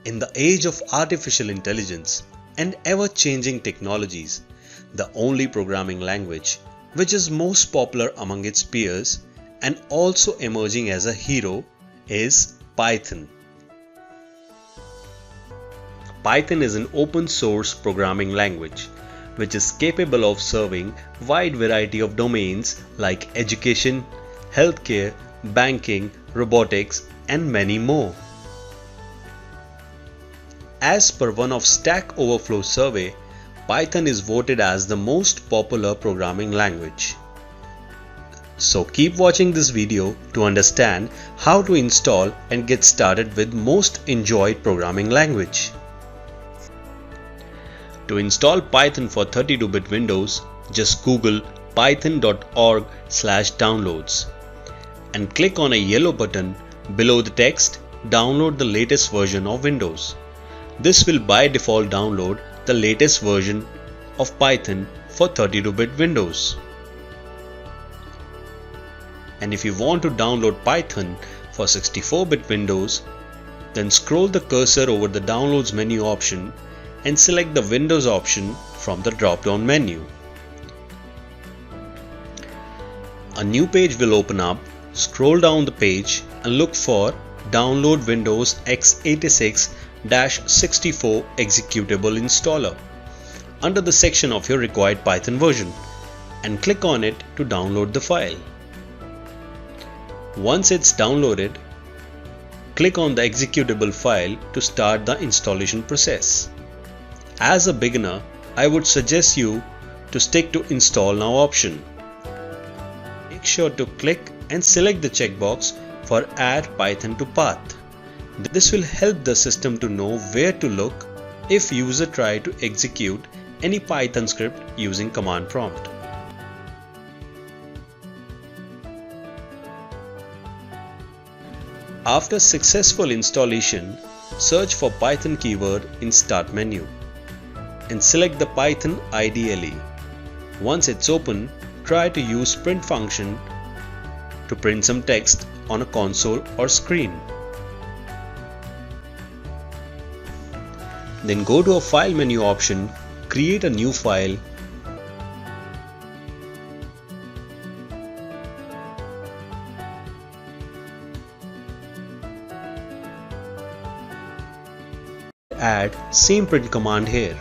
In the age of artificial intelligence and ever-changing technologies, the only programming language which is most popular among its peers and also emerging as a hero is Python. Python is an open source programming language which is capable of serving wide variety of domains like education, healthcare, banking, robotics, and many more. As per one of Stack Overflow survey, Python is voted as the most popular programming language. So keep watching this video to understand how to install and get started with most enjoyed programming language. To install Python for 32-bit Windows, just Google python.org/downloads and click on a yellow button below the text "Download the latest version of Windows." This will by default download the latest version of Python for 32-bit Windows. And if you want to download Python for 64-bit Windows, then scroll the cursor over the Downloads menu option and select the Windows option from the drop-down menu. A new page will open up. Scroll down the page and look for Download Windows x86-64 executable installer under the section of your required Python version and click on it to download the file. Once it's downloaded, click on the executable file to start the installation process. As a beginner, I would suggest you to stick to Install Now option. Make sure to click and select the checkbox for Add Python to Path. This will help the system to know where to look if user try to execute any Python script using command prompt. After successful installation, search for Python keyword in Start menu and select the Python IDLE. Once it's open, try to use print function to print some text on a console or screen. Then go to a File menu option, create a new file, add same print command here.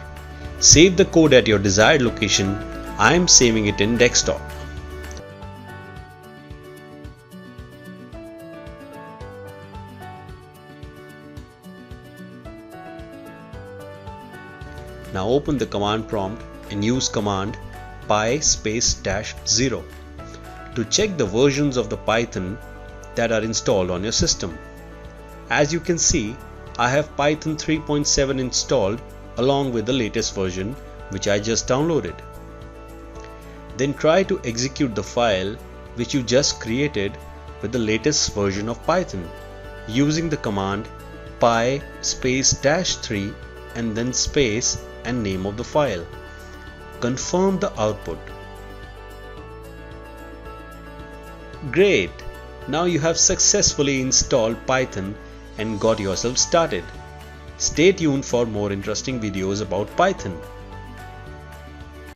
Save the code at your desired location. I am saving it in desktop. Now open the command prompt and use command py---0 to check the versions of the Python that are installed on your system. As you can see, I have Python 3.7 installed along with the latest version which I just downloaded. Then try to execute the file which you just created with the latest version of Python using the command py---3 and then space and name of the file. Confirm the output. Great! Now you have successfully installed Python and got yourself started. Stay tuned for more interesting videos about Python.